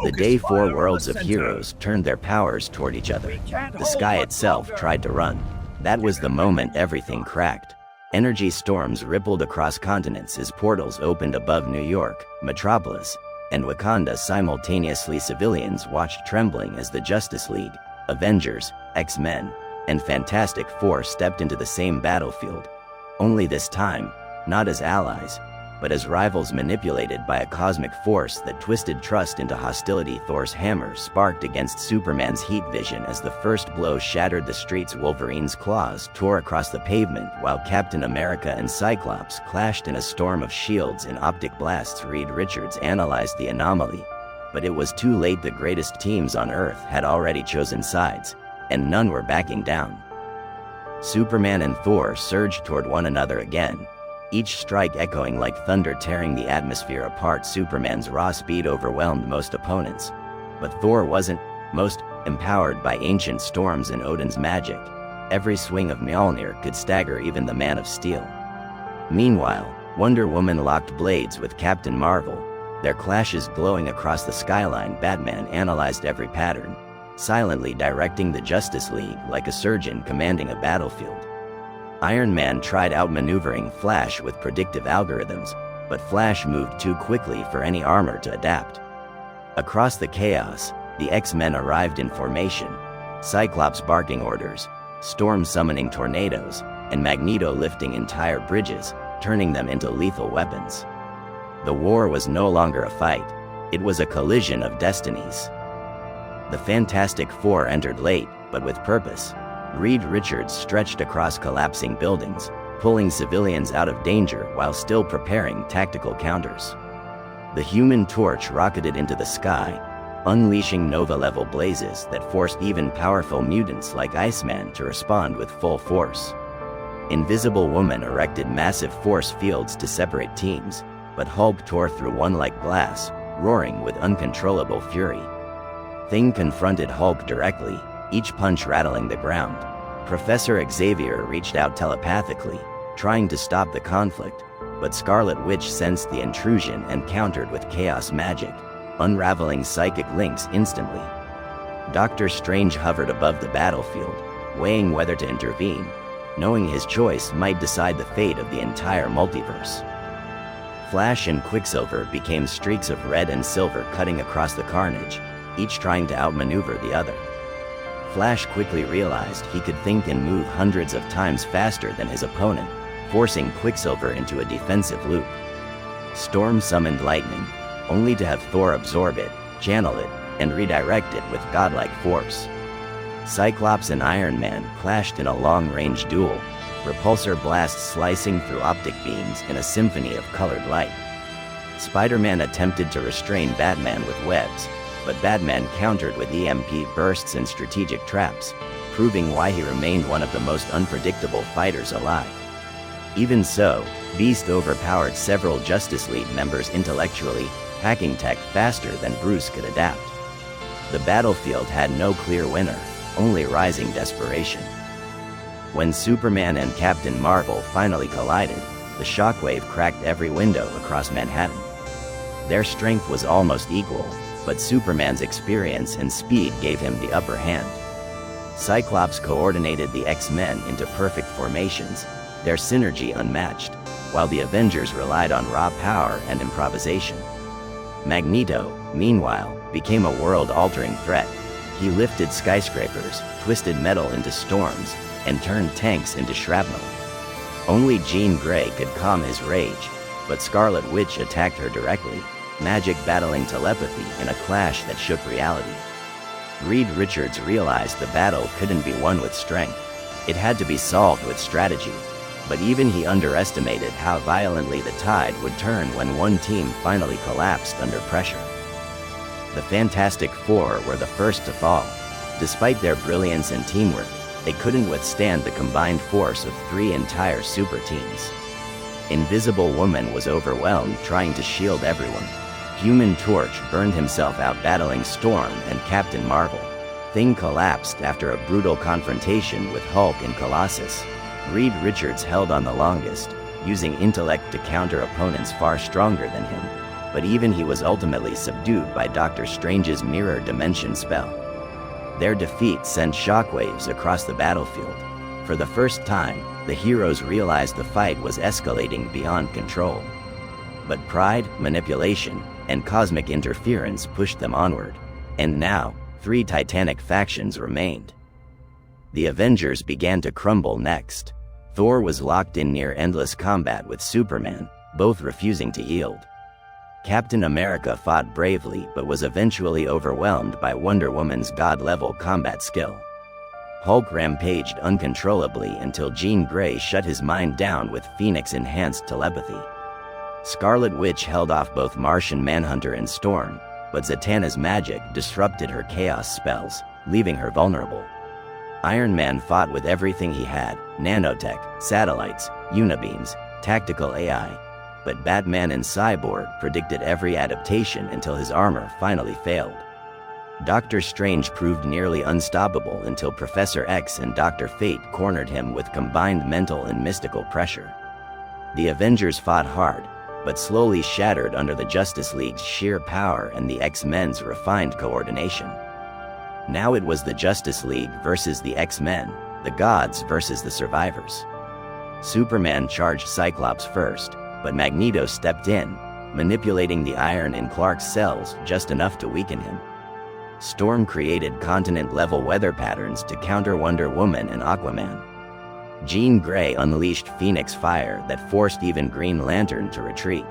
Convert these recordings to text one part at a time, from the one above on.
The day four worlds of heroes turned their powers toward each other. The sky itself tried to run. That was the moment everything cracked. Energy storms rippled across continents as portals opened above New York, Metropolis, and Wakanda. Simultaneously, civilians watched trembling as the Justice League, Avengers, X-Men, and Fantastic Four stepped into the same battlefield. Only this time, not as allies, but as rivals manipulated by a cosmic force that twisted trust into hostility. Thor's hammer sparked against Superman's heat vision as the first blow shattered the streets. Wolverine's claws tore across the pavement while Captain America and Cyclops clashed in a storm of shields and optic blasts. Reed Richards analyzed the anomaly, but it was too late. The greatest teams on Earth had already chosen sides, and none were backing down. Superman and Thor surged toward one another again, each strike echoing like thunder, tearing the atmosphere apart. Superman's raw speed overwhelmed most opponents, but Thor wasn't. Most empowered by ancient storms and Odin's magic, every swing of Mjolnir could stagger even the Man of Steel. Meanwhile, Wonder Woman locked blades with Captain Marvel, their clashes glowing across the skyline. Batman analyzed every pattern, silently directing the Justice League like a surgeon commanding a battlefield. Iron Man tried outmaneuvering Flash with predictive algorithms, but Flash moved too quickly for any armor to adapt. Across the chaos, the X-Men arrived in formation, Cyclops barking orders, Storm summoning tornadoes, and Magneto lifting entire bridges, turning them into lethal weapons. The war was no longer a fight, it was a collision of destinies. The Fantastic Four entered late, but with purpose. Reed Richards stretched across collapsing buildings, pulling civilians out of danger while still preparing tactical counters. The Human Torch rocketed into the sky, unleashing Nova-level blazes that forced even powerful mutants like Iceman to respond with full force. Invisible Woman erected massive force fields to separate teams, but Hulk tore through one like glass, roaring with uncontrollable fury. Thing confronted Hulk directly, each punch rattling the ground. Professor Xavier reached out telepathically, trying to stop the conflict, but Scarlet Witch sensed the intrusion and countered with chaos magic, unraveling psychic links instantly. Doctor Strange hovered above the battlefield, weighing whether to intervene, knowing his choice might decide the fate of the entire multiverse. Flash and Quicksilver became streaks of red and silver cutting across the carnage, each trying to outmaneuver the other. Flash quickly realized he could think and move hundreds of times faster than his opponent, forcing Quicksilver into a defensive loop. Storm summoned lightning, only to have Thor absorb it, channel it, and redirect it with godlike force. Cyclops and Iron Man clashed in a long-range duel, repulsor blasts slicing through optic beams in a symphony of colored light. Spider-Man attempted to restrain Batman with webs, but Batman countered with EMP bursts and strategic traps, proving why he remained one of the most unpredictable fighters alive. Even so, Beast overpowered several Justice League members intellectually, hacking tech faster than Bruce could adapt. The battlefield had no clear winner, only rising desperation. When Superman and Captain Marvel finally collided, the shockwave cracked every window across Manhattan. Their strength was almost equal, but Superman's experience and speed gave him the upper hand. Cyclops coordinated the X-Men into perfect formations, their synergy unmatched, while the Avengers relied on raw power and improvisation. Magneto, meanwhile, became a world-altering threat. He lifted skyscrapers, twisted metal into storms, and turned tanks into shrapnel. Only Jean Grey could calm his rage, but Scarlet Witch attacked her directly, magic battling telepathy in a clash that shook reality. Reed Richards realized the battle couldn't be won with strength, it had to be solved with strategy, but even he underestimated how violently the tide would turn when one team finally collapsed under pressure. The Fantastic Four were the first to fall. Despite their brilliance and teamwork, they couldn't withstand the combined force of three entire super teams. Invisible Woman was overwhelmed trying to shield everyone. Human Torch burned himself out battling Storm and Captain Marvel. Thing collapsed after a brutal confrontation with Hulk and Colossus. Reed Richards held on the longest, using intellect to counter opponents far stronger than him. but even he was ultimately subdued by Doctor Strange's mirror dimension spell. Their defeat sent shockwaves across the battlefield. For the first time, the heroes realized the fight was escalating beyond control. But pride, manipulation, and cosmic interference pushed them onward. And now, 3 titanic factions remained. The Avengers began to crumble next. Thor was locked in near endless combat with Superman, both refusing to yield. Captain America fought bravely but was eventually overwhelmed by Wonder Woman's god-level combat skill. Hulk rampaged uncontrollably until Jean Grey shut his mind down with Phoenix-enhanced telepathy. Scarlet Witch held off both Martian Manhunter and Storm, but Zatanna's magic disrupted her chaos spells, leaving her vulnerable. Iron Man fought with everything he had: nanotech, satellites, unibeams, tactical AI. But Batman and Cyborg predicted every adaptation until his armor finally failed. Doctor Strange proved nearly unstoppable until Professor X and Dr. Fate cornered him with combined mental and mystical pressure. The Avengers fought hard, but slowly shattered under the Justice League's sheer power and the X-Men's refined coordination. Now it was the Justice League versus the X-Men, the gods versus the survivors. Superman charged Cyclops first, but Magneto stepped in, manipulating the iron in Clark's cells just enough to weaken him. Storm created continent-level weather patterns to counter Wonder Woman and Aquaman. Jean Grey unleashed Phoenix fire that forced even Green Lantern to retreat.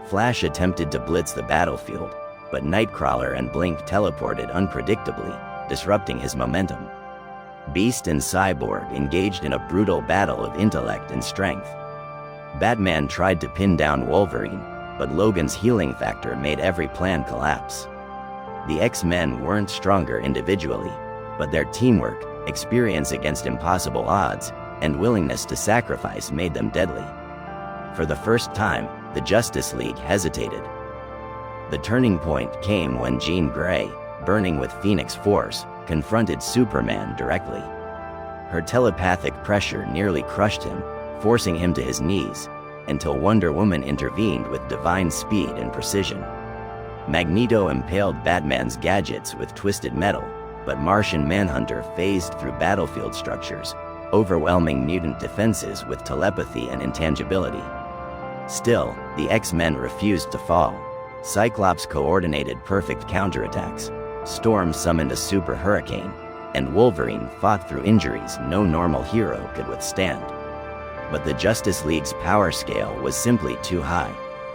Flash attempted to blitz the battlefield, but Nightcrawler and Blink teleported unpredictably, disrupting his momentum. Beast and Cyborg engaged in a brutal battle of intellect and strength. Batman tried to pin down Wolverine, but Logan's healing factor made every plan collapse. The X-Men weren't stronger individually, but their teamwork, experience against impossible odds, and willingness to sacrifice made them deadly. For the first time, the Justice League hesitated. The turning point came when Jean Grey, burning with Phoenix Force, confronted Superman directly. Her telepathic pressure nearly crushed him, forcing him to his knees, until Wonder Woman intervened with divine speed and precision. Magneto impaled Batman's gadgets with twisted metal, but Martian Manhunter phased through battlefield structures, overwhelming mutant defenses with telepathy and intangibility. Still, the X-Men refused to fall. Cyclops coordinated perfect counterattacks, Storm summoned a super hurricane, and Wolverine fought through injuries no normal hero could withstand. But the Justice League's power scale was simply too high.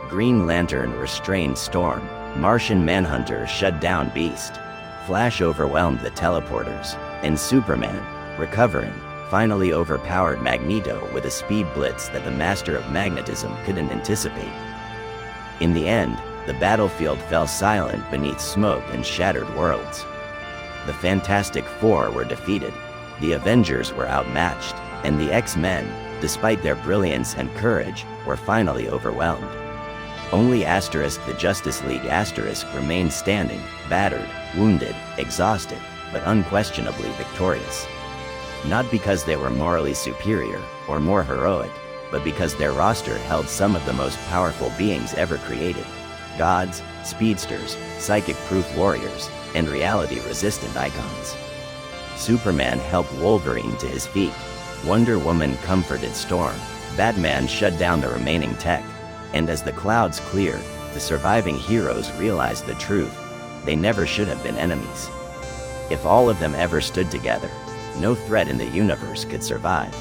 Green Lantern restrained Storm, Martian Manhunter shut down Beast, Flash overwhelmed the teleporters, and Superman, recovering, finally overpowered Magneto with a speed blitz that the Master of Magnetism couldn't anticipate. In the end, the battlefield fell silent beneath smoke and shattered worlds. The Fantastic Four were defeated, the Avengers were outmatched, and the X-Men, despite their brilliance and courage, were finally overwhelmed. Only the Justice League remained standing, battered, wounded, exhausted, but unquestionably victorious. Not because they were morally superior or more heroic, but because their roster held some of the most powerful beings ever created: gods, speedsters, psychic-proof warriors, and reality-resistant icons. Superman helped Wolverine to his feet, Wonder Woman comforted Storm, Batman shut down the remaining tech, and as the clouds cleared, the surviving heroes realized the truth: they never should have been enemies. If all of them ever stood together, no threat in the universe could survive.